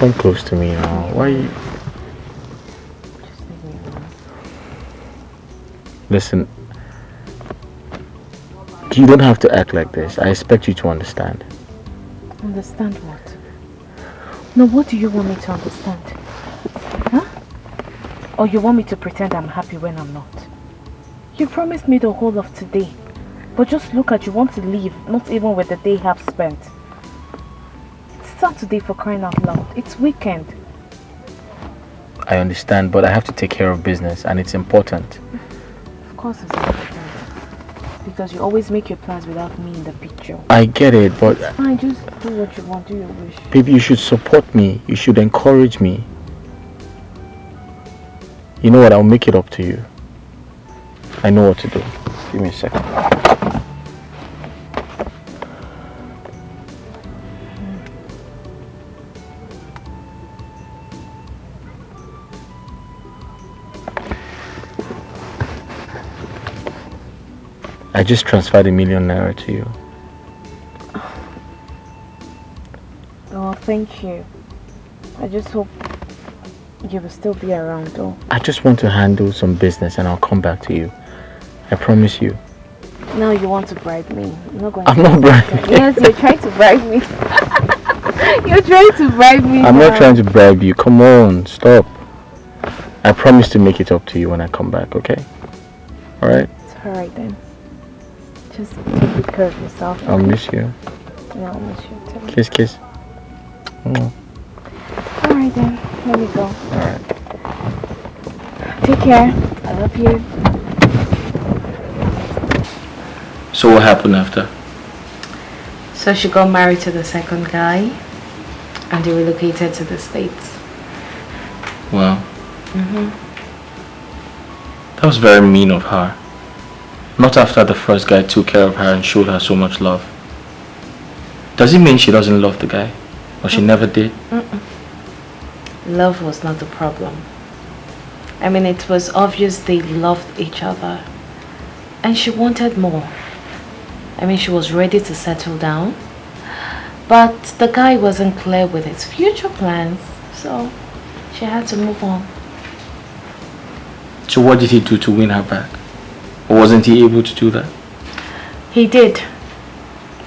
come close to me now. Why you... Just leave me alone. Listen, you don't have to act like this. I expect you to understand. Understand what? No, what do you want me to understand? Huh? Or you want me to pretend I'm happy when I'm not? You promised me the whole of today. But just look at you, want to leave, not even with the day half spent. It's Saturday, for crying out loud. It's weekend. I understand, but I have to take care of business and it's important. Of course it's important. Because you always make your plans without me in the picture. I get it, but... It's fine, just do what you want, do your wish. Baby, you should support me. You should encourage me. You know what? I'll make it up to you. I know what to do. Give me a second. I just transferred ₦1 million to you. Oh, thank you. I just hope you will still be around though. I just want to handle some business and I'll come back to you. I promise you. Now you want to bribe me. I'm not going I'm not bribing you. Yes, you're trying to bribe me. You're trying to bribe me. I'm not trying to bribe you. Come on, stop. I promise to make it up to you when I come back, okay? Alright? It's alright then. Just take good care of yourself. I'll miss you. Yeah, I'll miss you too. Kiss, kiss. Alright then, let me go. Alright. Take care. I love you. So what happened after? So she got married to the second guy and they relocated to the States. Wow. That was very mean of her. Not after the first guy took care of her and showed her so much love. Does it mean she doesn't love the guy? Or she never did? Love was not the problem. I mean, it was obvious they loved each other. And she wanted more. I mean, she was ready to settle down. But the guy wasn't clear with his future plans. So she had to move on. So what did he do to win her back? Or wasn't he able to do that? He did.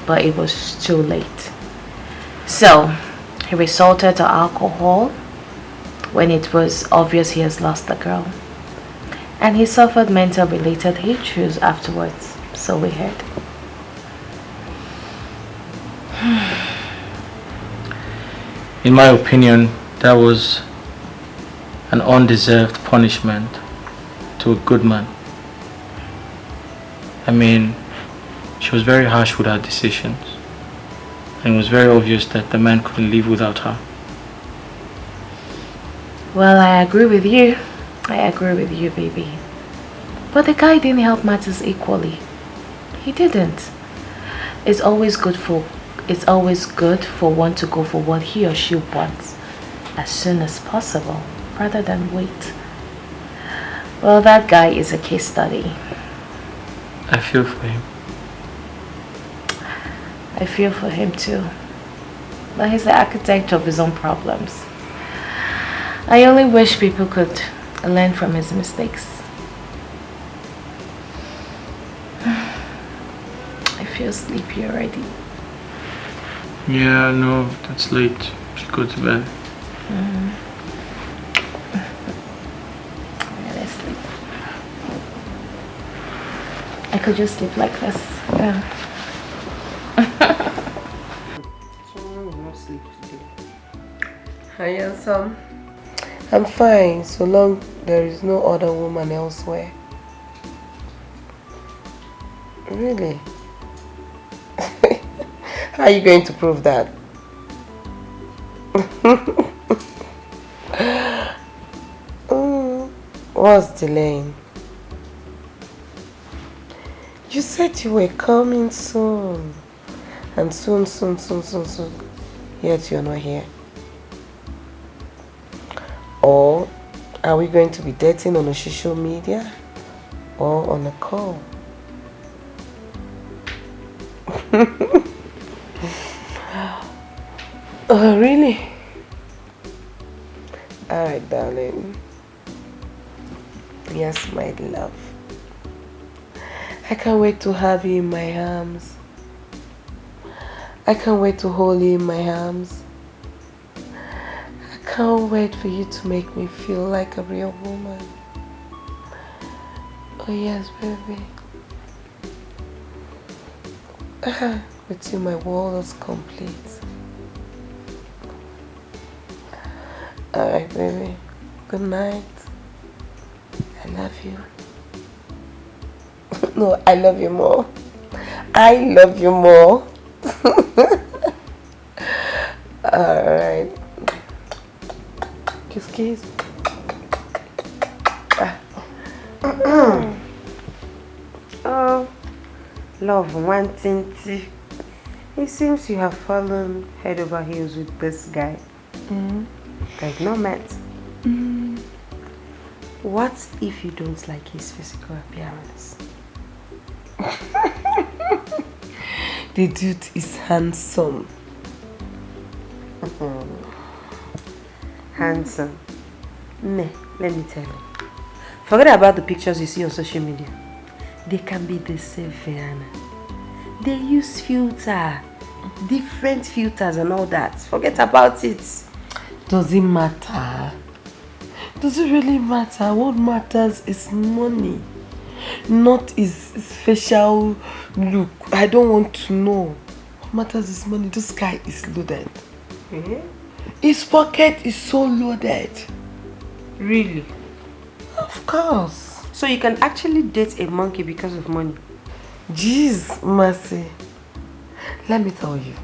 But it was too late. So he resorted to alcohol when it was obvious he has lost the girl. And he suffered mental related issues afterwards, so we heard. In my opinion, that was an undeserved punishment to a good man. I mean, she was very harsh with her decisions. And it was very obvious that the man couldn't live without her. Well, I agree with you. I agree with you, baby. But the guy didn't help matters equally. He didn't. It's always good for one to go for what he or she wants as soon as possible, rather than wait. Well, that guy is a case study. I feel for him. I feel for him too. But he's the architect of his own problems. I only wish people could learn from his mistakes. I feel sleepy already. Yeah, no, that's late. Should go to bed. Yeah, let's sleep. I could just sleep like this. Yeah. Someone will not sleep today. Hi, handsome. I'm fine, so long there is no other woman elsewhere. Really? How are you going to prove that? What's delaying? You said you were coming soon. And soon. Yet you're not here. Or are we going to be dating on a social media or on a call? Oh, really? Alright, darling. Yes, my love. I can't wait to have you in my arms. I can't wait to hold you in my arms. I can't wait for you to make me feel like a real woman. Oh yes, baby. With you, my world is complete. Alright, baby. Good night. I love you. No, I love you more. I love you more. Alright. Kiss, kiss. Oh, love, one thing. It seems you have fallen head over heels with this guy. Like no met. What if you don't like his physical appearance? The dude is handsome. Handsome. Nah, let me tell you. Forget about the pictures you see on social media. They can be deceiving. They use filter, different filters and all that. Forget about it. Does it matter? Does it really matter? What matters is money, not his facial look. I don't want to know. What matters is money. This guy is loaded. His pocket is so loaded. Really? Of course. So you can actually date a monkey because of money? Jeez, Mercy. Let me tell you.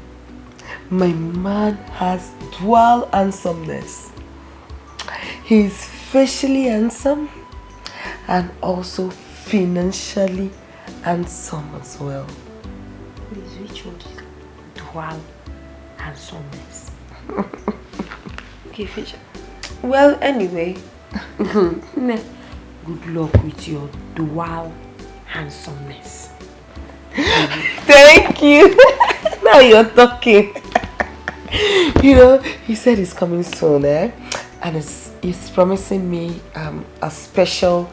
My man has dual handsomeness. He's facially handsome and also financially handsome as well. Please, which one is dual handsomeness? Okay, facial. Well, anyway, good luck with your dual handsomeness. Thank you. Now you're talking. You know, he said he's coming soon, and he's promising me a special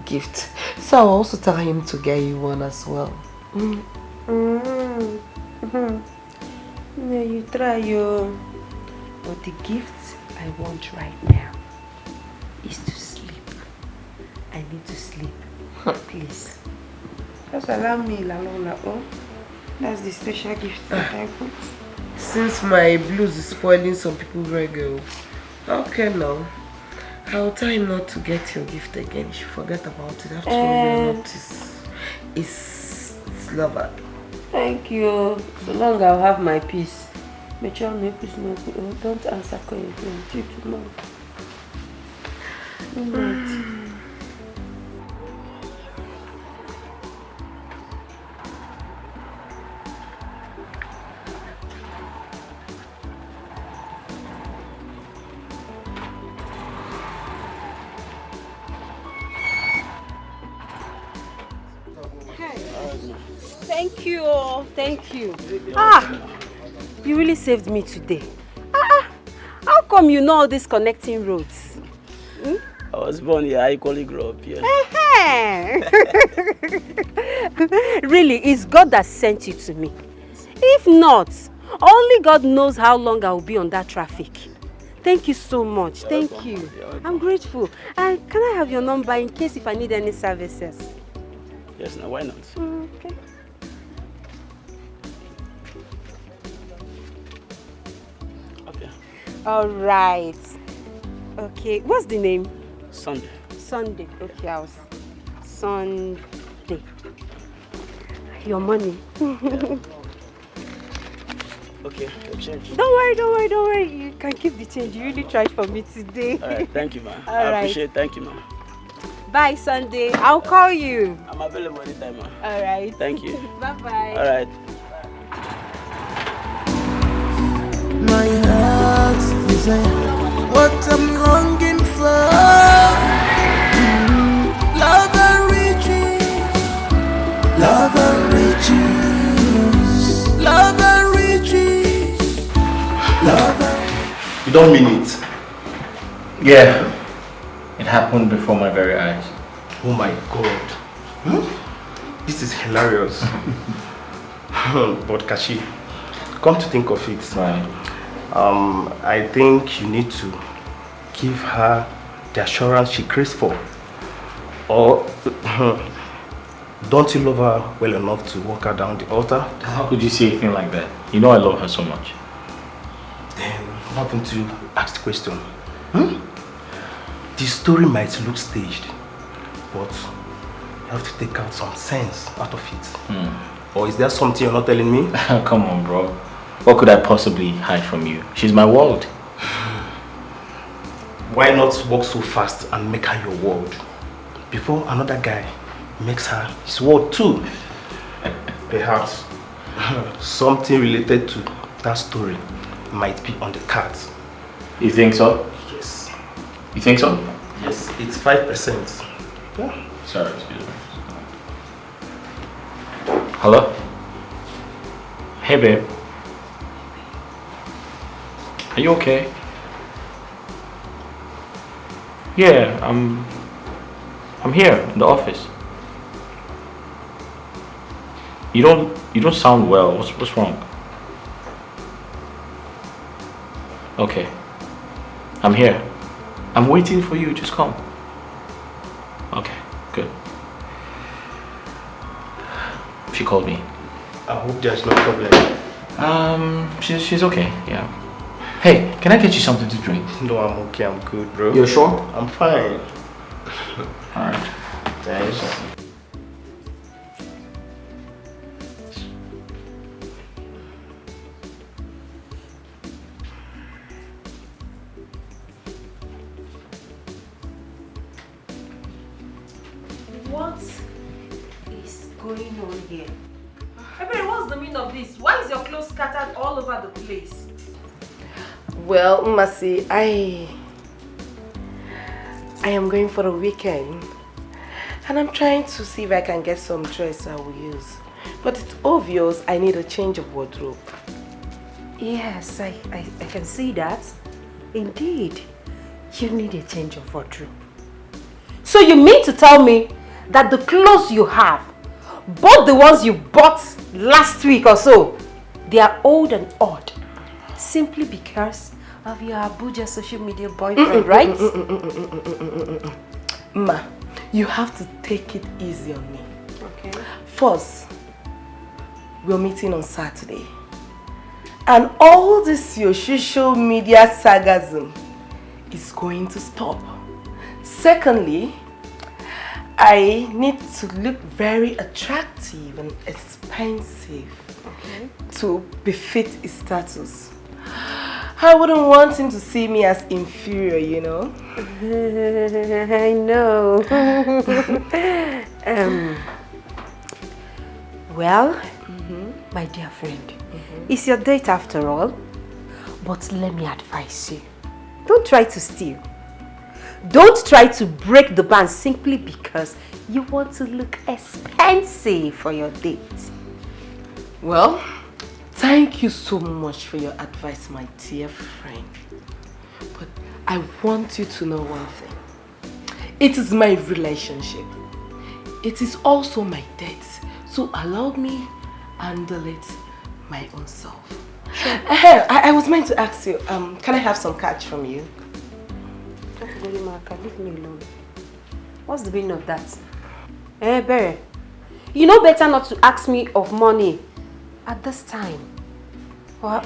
gift. So I'll also tell him to get you one as well. Yeah, you try your... But the gift I want right now is to sleep. I need to sleep. Please. Just allow me, Lalola. Oh, that's the special gift that I want. Since my blues is spoiling some people's reggae. Okay, now. I'll tell him not to get your gift again. You should forget about it. After all, you're not his lover. Thank you. So long I'll have my peace. But don't answer calling me tomorrow. Thank you, thank you. You really saved me today. How come you know all these connecting roads? I was born here, I equally grew up here. Really, it's God that sent you to me. If not, only God knows how long I will be on that traffic. Thank you so much. Thank you. I'm grateful. And can I have your number in case if I need any services? Yes, now why not? Okay. Okay. All right. Okay. What's the name? Sunday. Sunday. Okay, house. Sunday. Your money. Okay, your change. Don't worry. You can keep the change. You really tried for me today. All right, thank you, man. All I right. appreciate it. Thank you, man. Bye, Sunday. I'll call you. I'm available anytime, man. All right. Thank you. Bye-bye. All right. My heart desire what I'm longing for. Love and riches, love and riches, love and riches, love and... You don't mean it. Yeah, it happened before my very eyes. Oh my God. This is hilarious. But Kashi, come to think of it, Right. I think you need to give her the assurance she craves for. Or don't you love her well enough to walk her down the altar? How could you say anything like that? You know I love her so much. Then why don't you ask the question? The story might look staged, but you have to take out some sense out of it. Or is there something you're not telling me? Come on, bro. What could I possibly hide from you? She's my world. Why not walk so fast and make her your world before another guy makes her his world too? Perhaps something related to that story might be on the cards. You think so? Yes. You think so? Yes, it's 5%. Yeah. Sorry, excuse me. Hello? Hey, babe. Are you okay? Yeah, I'm here in the office. You don't sound well. What's wrong? Okay. I'm here. I'm waiting for you. Just come. Okay, good. She called me. I hope there's no problem. She's okay. Yeah. Hey, can I get you something to drink? No, I'm okay. I'm good, bro. You're sure? I'm fine. All right. Thanks. What is going on here? Ebere, what's the meaning of this? Why is your clothes scattered all over the place? Well, Mercy, I am going for a weekend. And I'm trying to see if I can get some dress I will use. But it's obvious I need a change of wardrobe. Yes, I can see that. Indeed, you need a change of wardrobe. So you mean to tell me that the clothes you have, both the ones you bought last week or so, they are old and odd, simply because of your Abuja social media boyfriend, right? Ma, you have to take it easy on me. Okay. First, we're meeting on Saturday. And all this your social media sarcasm is going to stop. Secondly, I need to look very attractive and expensive to befit his status. I wouldn't want him to see me as inferior, you know? I know. Well, my dear friend, it's your date after all. But let me advise you. Don't try to steal. Don't try to break the ban simply because you want to look expensive for your date. Well, thank you so much for your advice, my dear friend. But I want you to know one thing. It is my relationship. It is also my date. So allow me handle it my own self. Sure. I was meant to ask you, can I have some cash from you? Leave me alone. What's the meaning of that? Eh, Bere, you know better not to ask me of money at this time. What?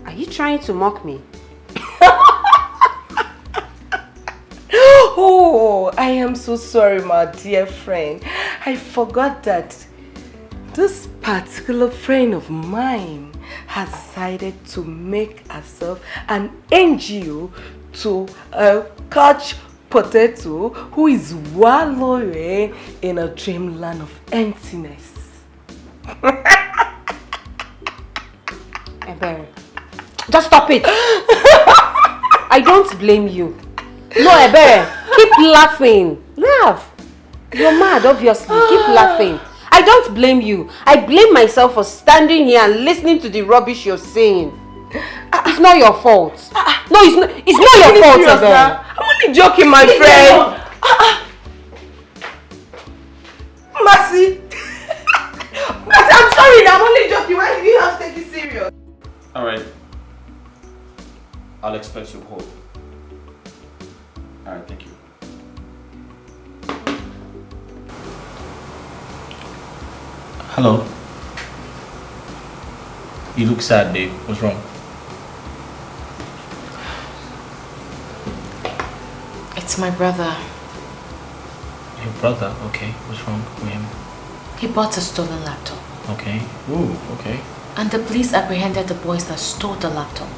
Are you trying to mock me? Oh, I am so sorry, my dear friend. I forgot that this particular friend of mine has decided to make herself an NGO to catch potato who is wallowing in a dreamland of emptiness. Ebere, just stop it. I don't blame you. No, Ebere, keep laughing. Laugh. You're mad, obviously. Keep laughing. I don't blame you. I blame myself for standing here and listening to the rubbish you're saying. It's not your fault. No, it's not your fault, Eden. I'm only joking, my friend. Mercy. Mercy, I'm sorry, I'm only joking. Why did you have to take it serious? Alright. I'll expect your call. Alright, thank you. Hello. You look sad, babe. What's wrong? It's my brother. Your brother? Okay. What's wrong with him? He bought a stolen laptop. Okay. Ooh, okay. And the police apprehended the boys that stole the laptop.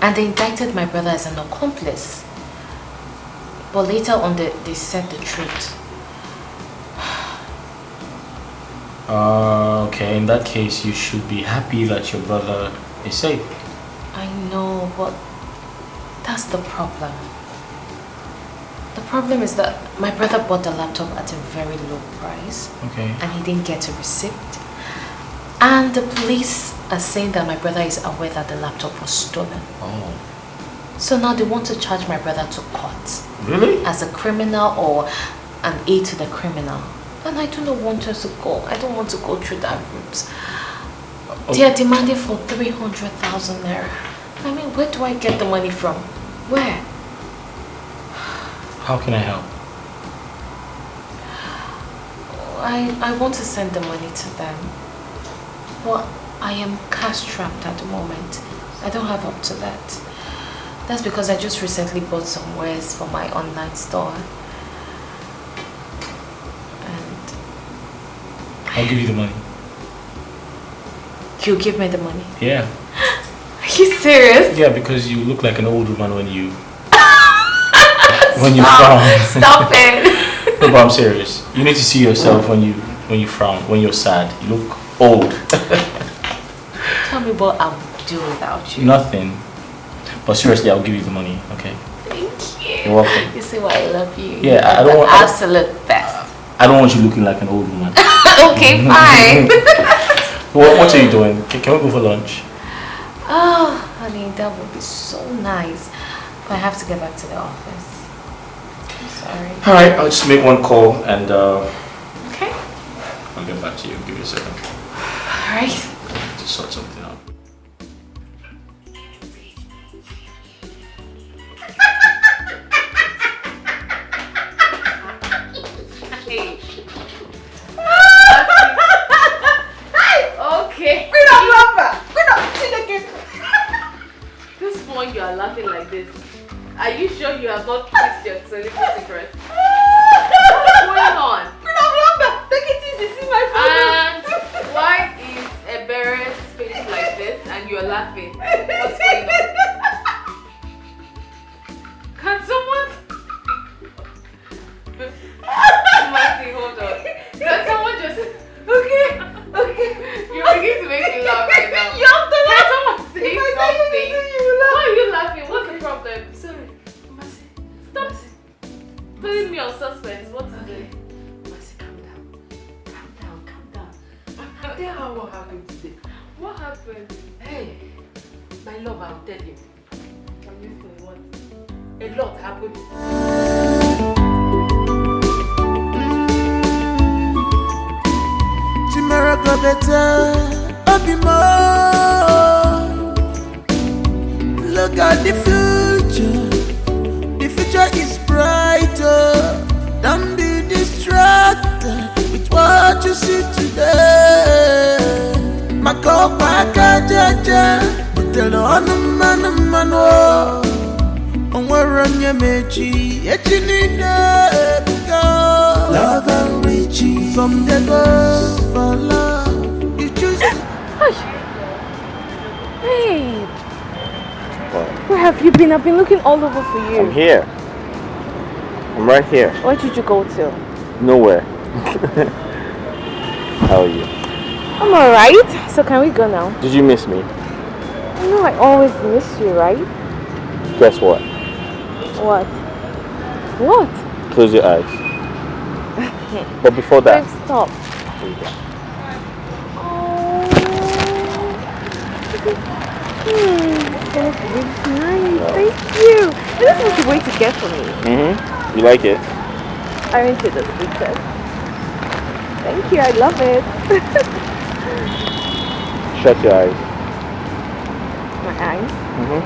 And they indicted my brother as an accomplice. But later on, they said the truth. Okay. In that case, you should be happy that your brother is safe. I know, but that's the problem. The problem is that my brother bought the laptop at a very low price. Okay. And he didn't get a receipt. And the police are saying that my brother is aware that the laptop was stolen. Oh. So now they want to charge my brother to court. Really? As a criminal or an aid to the criminal. And I do not want us to go. I don't want to go through that route. Okay. They are demanding for 300,000 naira. I mean, where do I get the money from? Where? How can I help? I want to send the money to them. But I am cash trapped at the moment. I don't have up to that. That's because I just recently bought some wares for my online store. And I'll give you the money. you give me the money? Yeah. Are you serious? Yeah, because you look like an old woman when you frown. Stop it. No, but I'm serious. You need to see yourself when you frown, when you're sad. You look old. Tell me what I'll do without you. Nothing. But seriously, I'll give you the money, okay? Thank you. You're welcome. You see why I love you. Yeah, I don't You're want the absolute best. I don't want you looking like an old woman. Okay, fine. What are you doing? Can we go for lunch? Oh, honey, that would be so nice. But I have to get back to the office. I'm sorry. Alright, I'll just make one call and okay. I'll get back to you. Give me a second. Alright. To sort something out. Okay. This one you are laughing like this. Are you sure you have not kissed your secret? What's going on? Take it easy, see my And why is Ebera's face like this and you're laughing? What's going on? Can someone? Mercy, hold on. Can someone just? Okay. You're beginning to make me laugh right now. Can someone say something? Why are you laughing? What's the problem? Sorry. Mercy. Stop. Putting me on suspense. What is it? Mercy, calm down. I'll tell her what happened today. What happened? Hey, my love, I'll tell you. I'm listening. What? A lot happened. Tomorrow go better, I'll be more. Look at the future. The future is brighter. Don't be distracted with what you see today. Makopa kajaja, utelo anumano. Onwaranya mechi, echinine buka. Love and riches, some they go for love. You choose. Hey, where have you been? I've been looking all over for you. I'm here. I'm right here. Where did you go to? Nowhere. How are you? I'm alright. So can we go now? Did you miss me? I know I always miss you, right? Guess what? What? What? Close your eyes. But before that... Babe, stop. Here you go. Oh. That's really nice. Thank you. This was the way to get for me. Mm-hmm. You like it? Aren't you the sweetest? Thank you. I love it. Shut your eyes. My eyes? Mm-hmm.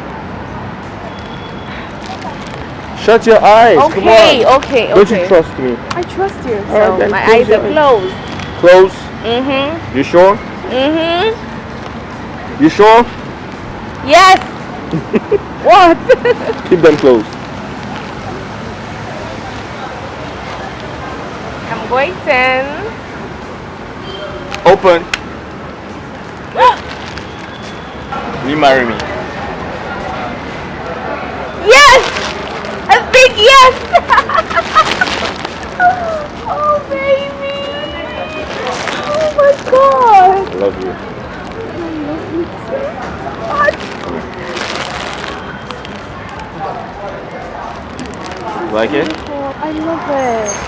Shut your eyes. Okay, Come on. okay. Don't you trust me? I trust you. All right, So then my close eyes your are eyes. closed. Close. Mm-hmm. You sure? Mm-hmm. You sure? Yes. What? Keep them closed. I'm waiting. Open. Will you marry me? Yes! A big yes! Oh, baby! Oh my god! I love you. I love you so much! You like it? Oh, I love it.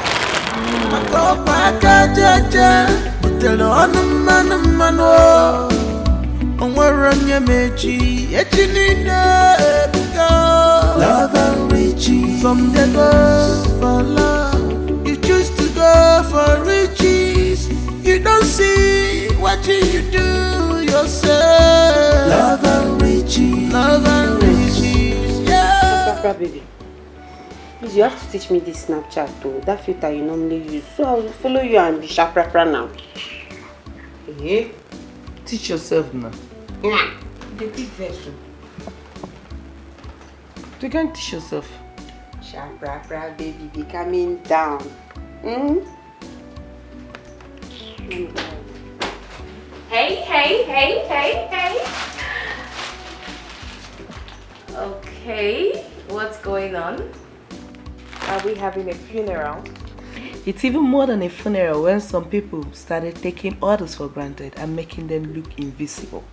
Love and riches. Some they go for love. You choose to go for riches. You don't see what you do yourself. Love and riches. Love and riches. Yeah. Papa, baby. Please, you have to teach me this Snapchat though. That filter you normally use. So I will follow you and be sharp now. Hey, teach yourself now. Yeah. The big vessel. You can teach yourself. Sharp, baby, be coming down. Hey. Okay, what's going on? Are we having a funeral? It's even more than a funeral when some people started taking others for granted and making them look invisible.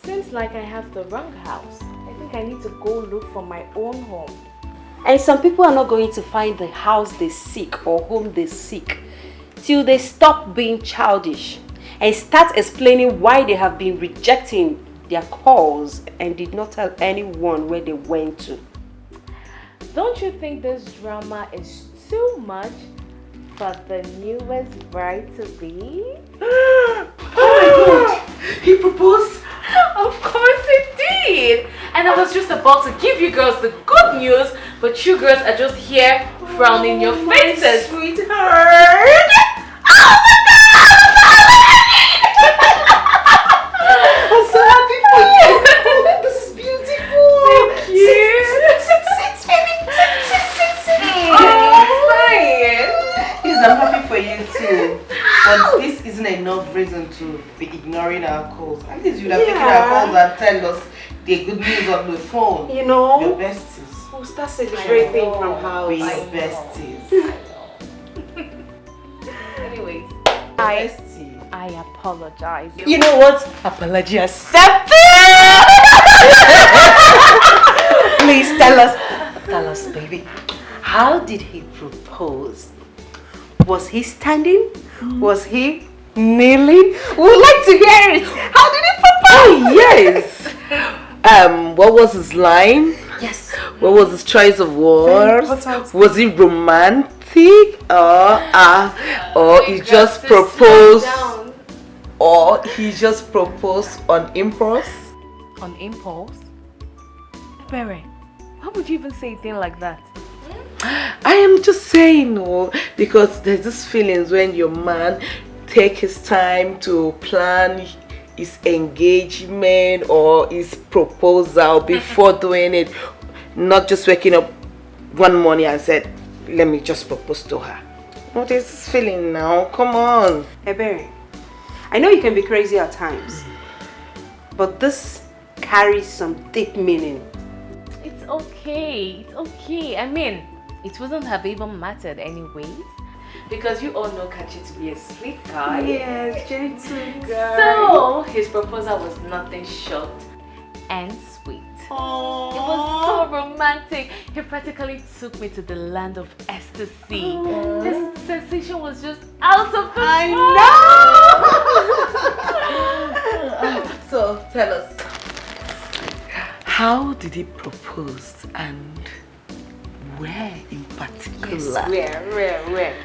Seems like I have the wrong house. I think I need to go look for my own home. And some people are not going to find the house they seek or home they seek till they stop being childish and start explaining why they have been rejecting their calls and did not tell anyone where they went to. Don't you think this drama is too much for the newest bride to be? Oh my god! He proposed? Of course it did! And I was just about to give you girls the good news, but you girls are just here frowning your faces. Sweetheart! Oh my I'm so happy for you! Oh, this is beautiful! Thank you! Sit, baby! Sit. Oh, fine! Yes, I'm happy for you too. But this isn't enough reason to be ignoring our calls. At least you'd have taken our calls and tell us the good news on the phone. You know, Your besties. we'll start celebrating from house. Be besties. Anyways, Bestie. I apologize. You know what? Apology accepted! Please tell us, baby. How did he propose? Was he standing? Was he kneeling? We would like to hear it. How did he propose? Oh, yes. What was his line? Yes. What was his choice of words? Was he romantic? Or he just proposed? Or he just proposed on impulse? On impulse? Barry, why would you even say a thing like that? I am just saying no, because there's this feelings when your man take his time to plan his engagement or his proposal before doing it, not just waking up one morning and said, let me just propose to her. What is this feeling now? Come on. Hey, Barry, I know you can be crazy at times, but this carries some deep meaning. It's okay. I mean, it wouldn't have even mattered anyways. Because you all know Kachi to be a sweet guy. Yes, gentle guy. So, his proposal was nothing short and sweet. Aww. It was so romantic. He practically took me to the land of ecstasy. This sensation was just out of control. I know! So, tell us, How did he propose and where in particular? Yes, where?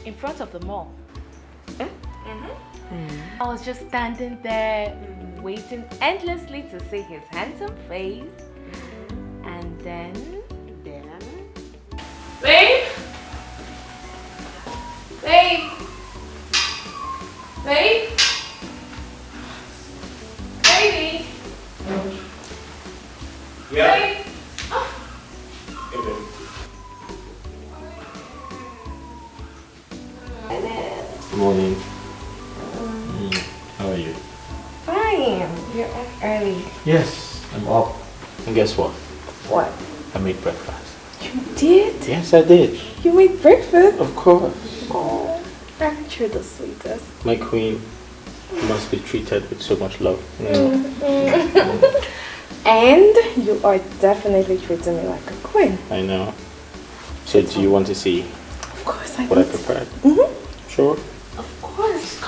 In front of the mall. I was just standing there waiting endlessly to see his handsome face. And then... Babe! Babe! Babe! Baby! Yeah. Babe! Hey, babe. Good morning. How are you? Fine. You're up early. Yes, I'm up. And guess what? What? I made breakfast. You did? Yes, I did. You made breakfast? Of course. Oh, aren't you the sweetest? My queen must be treated with so much love. And you are definitely treating me like a queen. I know. So do you want to see Of course I what I want to. prepared? Sure. Of course.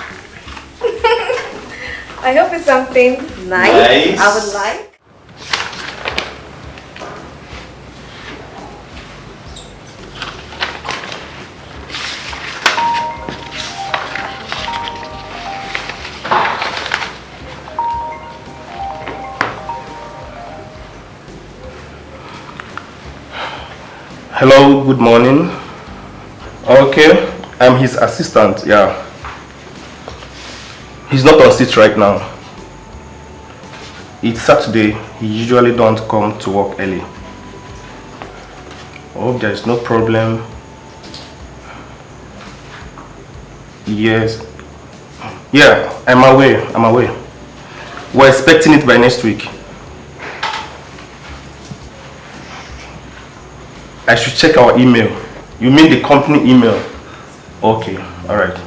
I hope it's something nice. I would like. Hello, good morning. Okay, I'm his assistant, yeah. He's not on seat right now. It's Saturday, he usually don't come to work early. I hope there is no problem. Yes. Yeah, I'm away. We're expecting it by next week. I should check our email. You mean the company email? Okay, alright.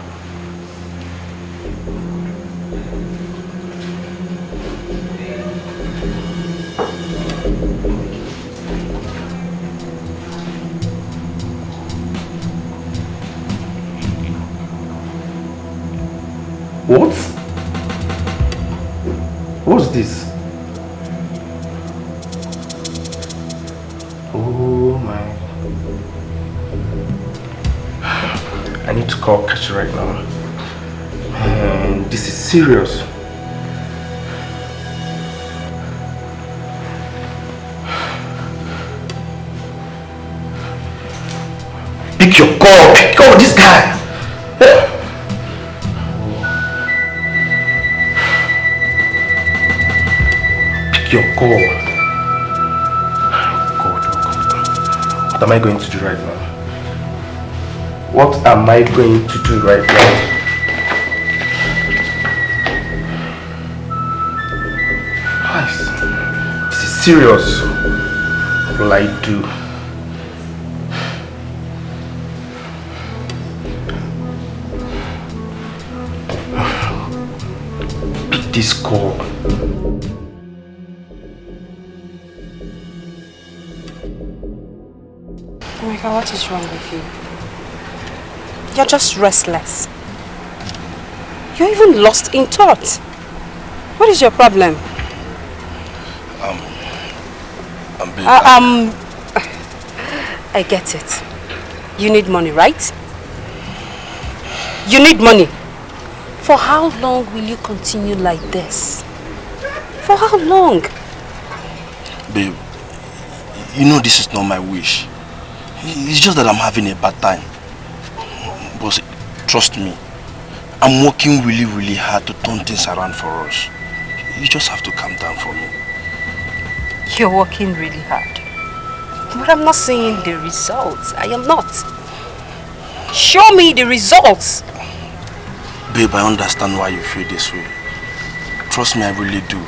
What? What's this? Oh my. I need to call Kachi right now. Man, this is serious. Pick your call! Pick your call, this guy! Pick your call. God. What am I going to do right now? What am I going to do right now? Guys, this is serious. What will I do? Pick this call. Emeka, what is wrong with you? You're just restless. You're even lost in thought. What is your problem? I get it. You need money, right? You need money. For how long will you continue like this? For how long? Babe, you know this is not my wish. It's just that I'm having a bad time. But trust me, I'm working really, really hard to turn things around for us. You just have to calm down for me. You're working really hard. But I'm not seeing the results. I am not. Show me the results. Babe, I understand why you feel this way. Trust me, I really do.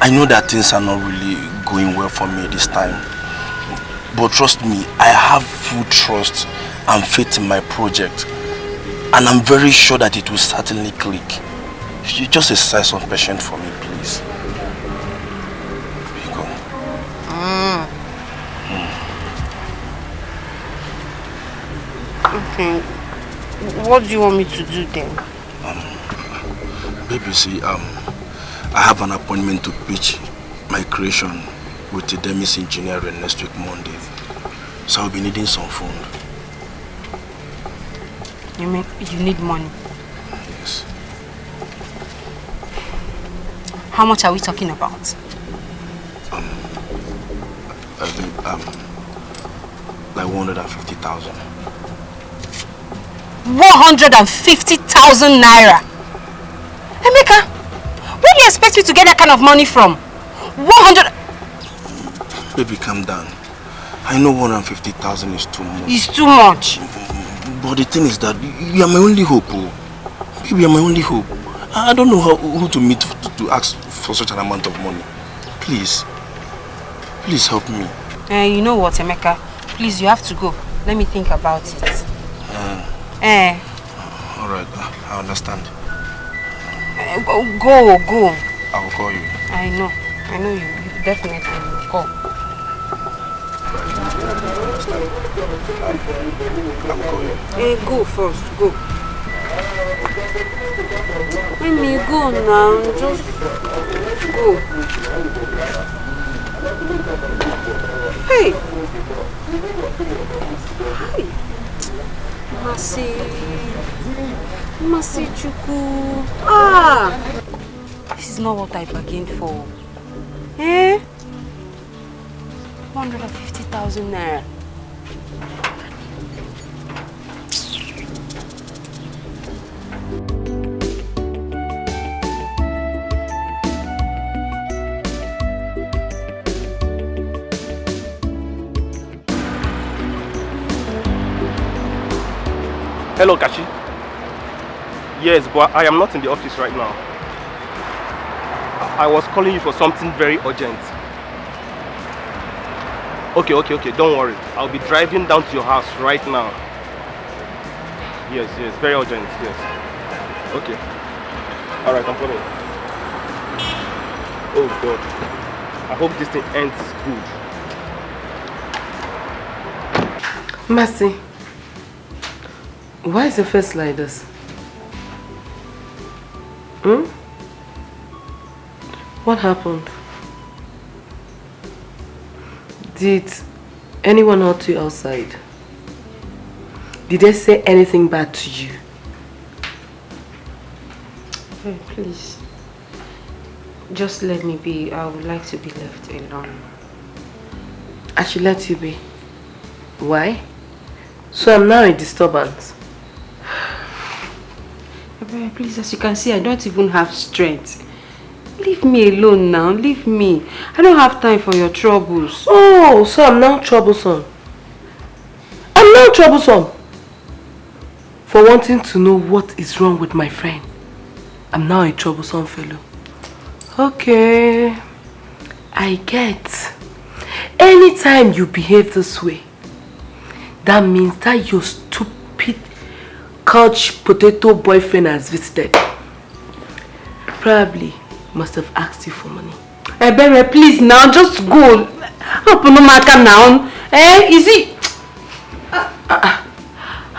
I know that things are not really going well for me this time. But trust me, I have full trust and faith in my project. And I'm very sure that it will certainly click. You just exercise some patience for me, please. Go. Okay. What do you want me to do then? Baby, see, I have an appointment to pitch my creation with the Demis Engineering next week Monday. So I'll be needing some fund. You mean you need money? Yes. How much are we talking about? Like 150,000. 150,000 naira? Emeka, where do you expect me to get that kind of money from? 100... Baby, calm down. I know 150,000 is too much. It's too much. But the thing is that you are my only hope. Oh. Baby, you are my only hope. I don't know who to meet to ask for such an amount of money. Please. Please help me. You know what, Emeka? Please, you have to go. Let me think about it. Alright, I understand. Go. I will call you. I know you definitely will call. I will call you. Go first, go. Let me go now, just go. Hey! Hi! Masi Chuku. This is not what I bargained for. 150,000 naira. Hello, Kashi. Yes, but I am not in the office right now. I was calling you for something very urgent. Okay, don't worry. I'll be driving down to your house right now. Yes, very urgent, yes. Okay. Alright, I'm coming. Oh God. I hope this thing ends good. Mercy. Why is your face like this? What happened? Did anyone hurt you outside? Did they say anything bad to you? Hey, please. Just let me be. I would like to be left alone. I should let you be. Why? So I'm now a disturbance. Please, as you can see, I don't even have strength. Leave me alone now. Leave me. I don't have time for your troubles. Oh, so I'm now troublesome. I'm now troublesome. For wanting to know what is wrong with my friend. I'm now a troublesome fellow. Okay. I get. Anytime you behave this way, that means that your stupid couch potato boyfriend has visited. Probably must have asked you for money. Ebere, please now, just go. Open the market now. Is it?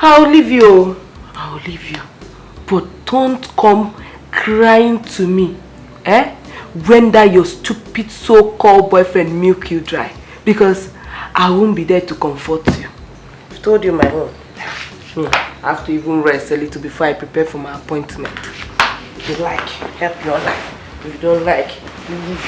I'll leave you. I'll leave you. But don't come crying to me. When that your stupid so-called boyfriend milk you dry. Because I won't be there to comfort you. I've told you my own. I have to even rest a little before I prepare for my appointment. If you like, help your life. If you don't like, leave.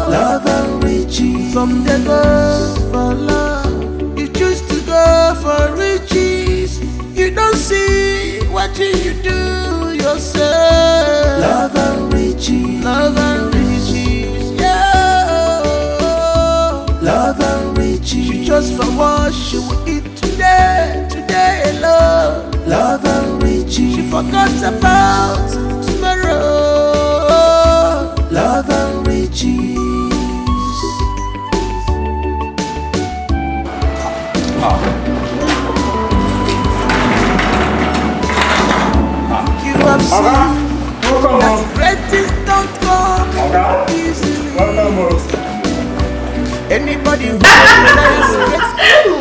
Love and riches. Some they go for love. You choose to go for riches. You don't see what you do yourself. Love and riches. Love and riches. Yeah. Love and riches. You just for what you will eat today. Today alone. Love and riches. She forgot about tomorrow. Love and riches. You have seen that great things don't come easily. Anybody who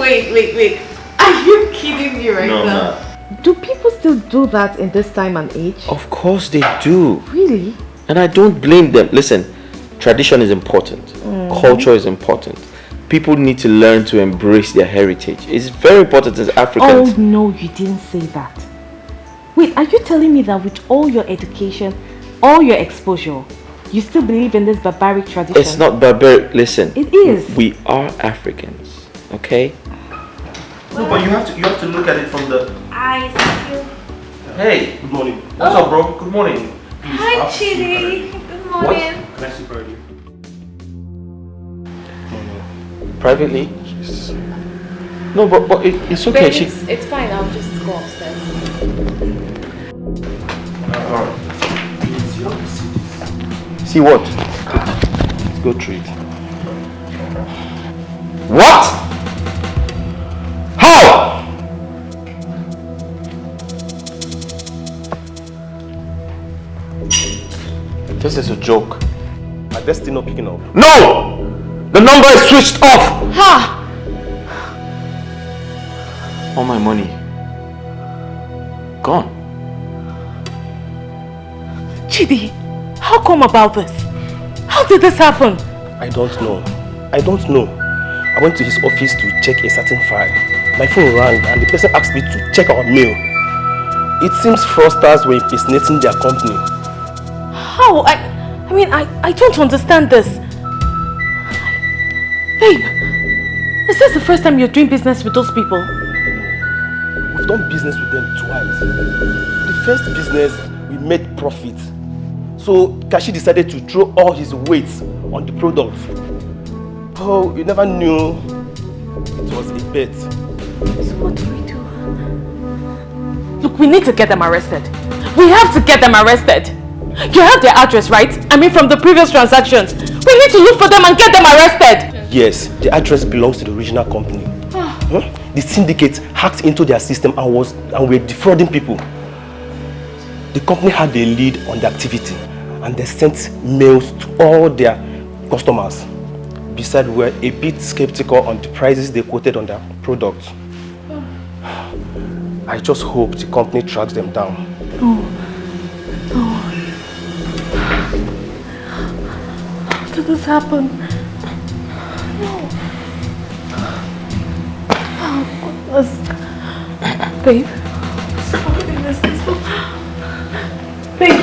Wait. Are you kidding me right No, now? no. Do people still do that in this time and age? Of course they do. Really? And I don't blame them. Listen, tradition is important. Culture is important. People need to learn to embrace their heritage. It's very important as Africans. Oh no, you didn't say that. Wait, are you telling me that with all your education, all your exposure, you still believe in this barbaric tradition? It's not barbaric. Listen. It is. We are Africans. Okay? No, but you have to look at it from the... I see. Hey, good morning. What's up, bro? Good morning. Hi, Chidi. Good morning. What? Can I see privately? Privately? No, but it's okay. Babe, it's fine. I'll just go upstairs. Alright. See what? Let's go through it. What? How? This is a joke. My destiny not picking up. No! The number is switched off! Ha! All my money gone. Chidi, how come about this? How did this happen? I don't know. I I went to his office to check a certain file. My phone rang and the person asked me to check our mail. It seems fraudsters were impersonating their company. How? I mean, I don't understand this. Babe, is this the first time you're doing business with those people? We've done business with them twice. The first business, we made profit. So Kashi decided to throw all his weight on the product. Oh, you never knew it was a bet. So what do we do? Look, we need to get them arrested. We have to get them arrested. You have their address, right? I mean, from the previous transactions. We need to look for them and get them arrested. Yes, the address belongs to the original company. The syndicate hacked into their system and were defrauding people. The company had a lead on the activity and they sent mails to all their customers. Besides, we were a bit skeptical on the prices they quoted on their products. I just hope the company tracks them down. How did this happen? Oh, goodness. Babe. Babe.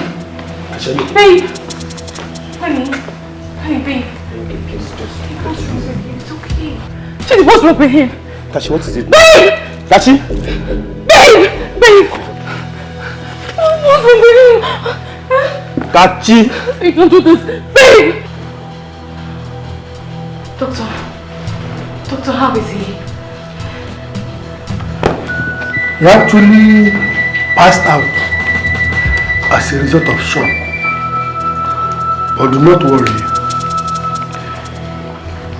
Babe. Honey. Honey, babe. What's wrong with you? It's okay. Chidi, what's wrong with him? Kashi, what is it? Babe! Kashi? Babe! Babe! What's wrong with him? Kachi! You don't do this. Babe! Doctor, how is he? He actually passed out as a result of shock. But do not worry.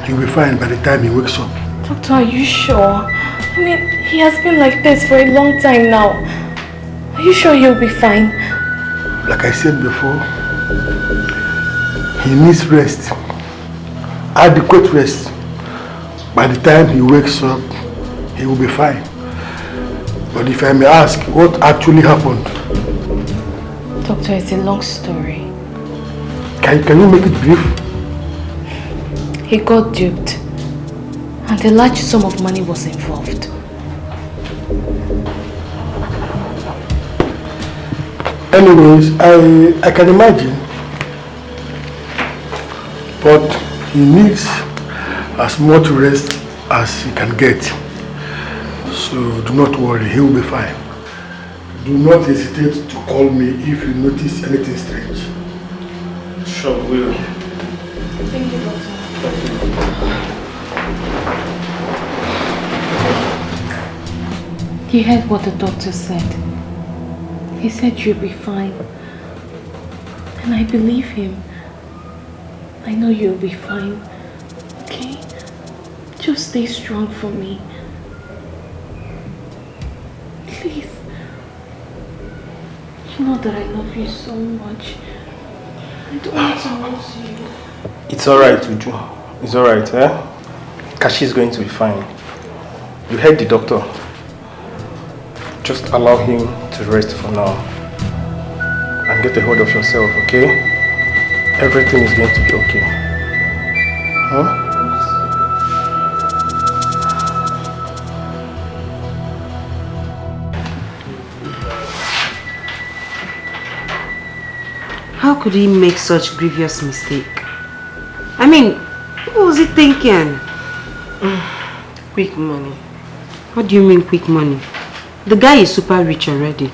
He'll be fine by the time he wakes up. Doctor, are you sure? I mean, he has been like this for a long time now. Are you sure he'll be fine? Like I said before, he needs rest. Adequate rest. By the time he wakes up, he will be fine. But if I may ask, what actually happened? Doctor, it's a long story. Can you make it brief? He got duped. And a large sum of money was involved. Anyways, I can imagine. But he needs as much rest as he can get. So do not worry, he will be fine. Do not hesitate to call me if you notice anything strange. Sure, will. Thank you, Doctor. You heard what the doctor said. He said you'll be fine. And I believe him. I know you'll be fine. Okay? Just stay strong for me. Please. You know that I love you so much. I don't want to lose you. It's alright, Uju. It's alright, eh? Kashi is going to be fine. You heard the doctor. Just allow him to rest for now. And get a hold of yourself, okay? Everything is going to be okay. Huh? How could he make such grievous mistake? I mean, what was he thinking? Quick money. What do you mean quick money? The guy is super rich already.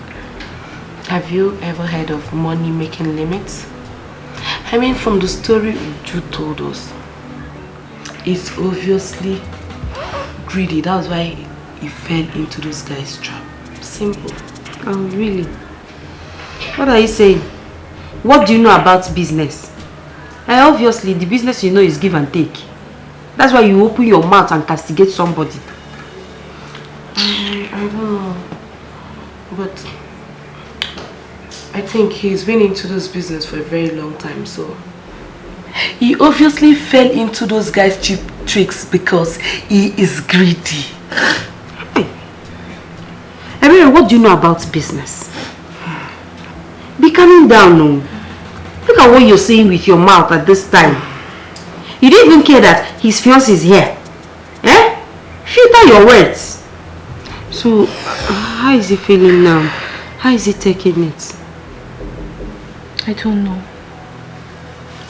Have you ever heard of money making limits? I mean, from the story you told us, it's obviously greedy. That's why he fell into this guy's trap. Simple. Oh, really? What are you saying? What do you know about business? Obviously, the business you know is give and take. That's why you open your mouth and castigate somebody. I don't know. But I think he's been into this business for a very long time, so he obviously fell into those guys' cheap tricks because he is greedy. Hey. Everyone, what do you know about business? Be calming down, no. Look at what you're saying with your mouth at this time. You don't even care that his fiancé is here. Eh? Filter your words. So, how is he feeling now? How is he taking it? I don't know.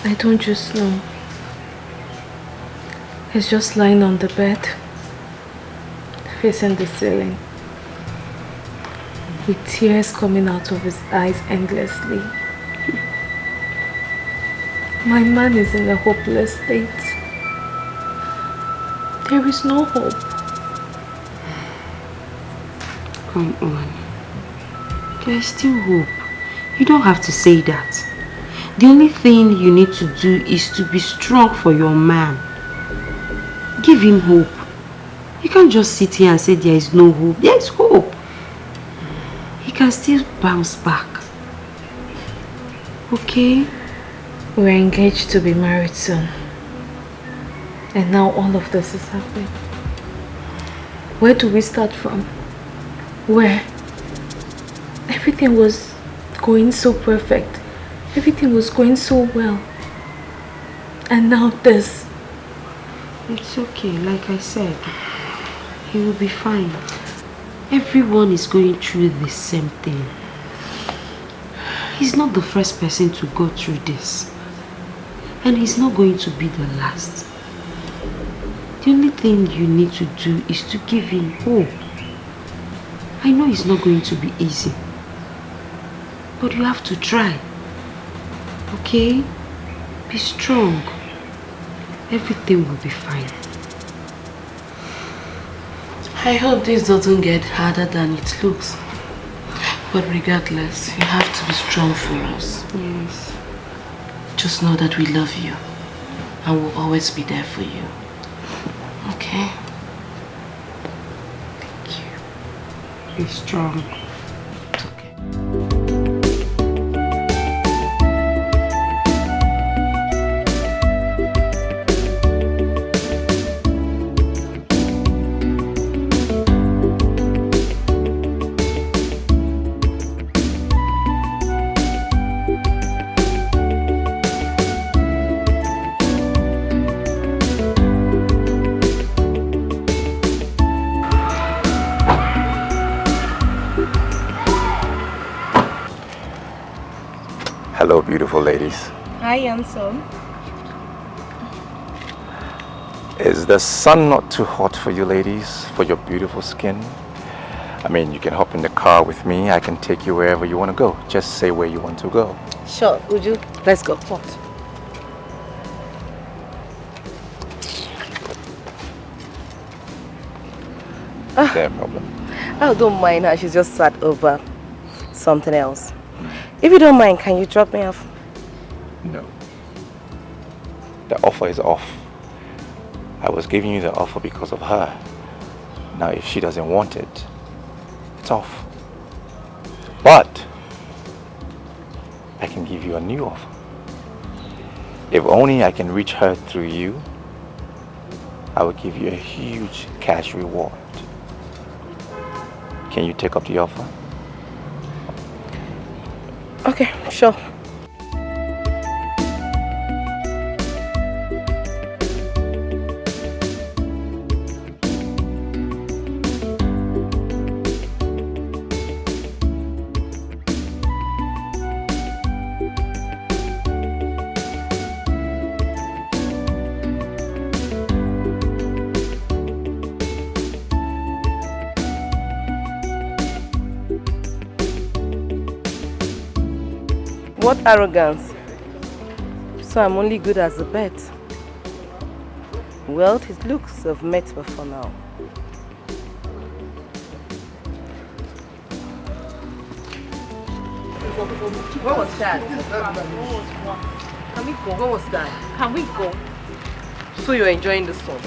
I don't just know. He's just lying on the bed, facing the ceiling, with tears coming out of his eyes endlessly. My man is in a hopeless state. There is no hope. Come on. There is still hope. You don't have to say that. The only thing you need to do is to be strong for your man. Give him hope. You can't just sit here and say there is no hope. There is hope. He can still bounce back. Okay? We're engaged to be married soon. And now all of this is happening. Where do we start from? Where? Everything was going so perfect. Everything was going so well. And now this. It's okay, like I said. He will be fine. Everyone is going through the same thing. He's not the first person to go through this. And he's not going to be the last. The only thing you need to do is to give him hope. I know it's not going to be easy. But you have to try. Okay? Be strong. Everything will be fine. I hope this doesn't get harder than it looks. But regardless, you have to be strong for us. Yes. Just know that we love you and we'll always be there for you. Okay? Thank you. Be strong. It's okay. Hello, beautiful ladies. Hi, handsome. Is the sun not too hot for you ladies, for your beautiful skin? I mean, you can hop in the car with me. I can take you wherever you want to go. Just say where you want to go. Sure, Uju. Let's go. What? No problem. I don't mind her. She's just sat over something else. If you don't mind, can you drop me off? No. The offer is off. I was giving you the offer because of her. Now, if she doesn't want it, it's off. But I can give you a new offer. If only I can reach her through you, I will give you a huge cash reward. Can you take up the offer? Okay, sure. What arrogance! So I'm only good as a bet. Well, his looks have met before now. What was that? Can we go? What was that? Can we go? So you're enjoying the sun?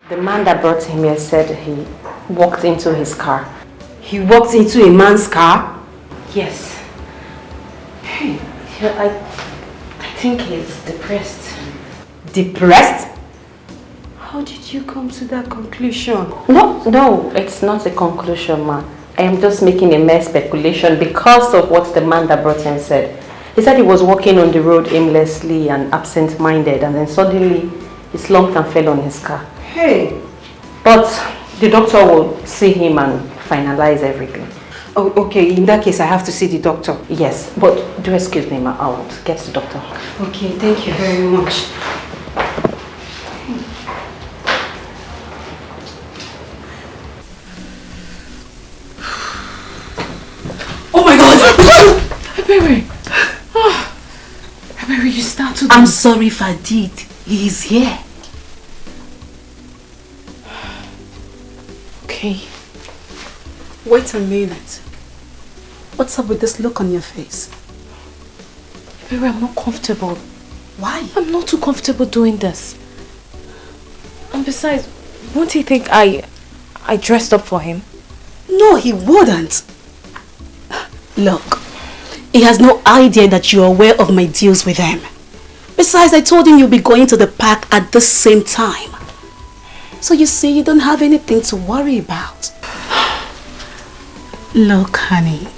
The man that brought him here said he walked into his car. He walked into a man's car? Yes. I think he's depressed. Depressed? How did you come to that conclusion? No, it's not a conclusion, ma. I am just making a mere speculation because of what the man that brought him said. He said he was walking on the road aimlessly and absent-minded, and then suddenly he slumped and fell on his car. Hey! But the doctor will see him and finalize everything. Oh, okay. In that case, I have to see the doctor. Yes, but do excuse me, ma. I'll get the doctor. Okay, thank you very much. Oh my God! Baby! Oh, baby, you start to... I'm sorry if I did. He is here. Okay. Wait a minute. What's up with this look on your face? Baby, I'm not comfortable. Why? I'm not too comfortable doing this. And besides, won't he think I dressed up for him? No, he wouldn't. Look, he has no idea that you're aware of my deals with him. Besides, I told him you'll be going to the park at the same time. So you see, you don't have anything to worry about. Look, honey,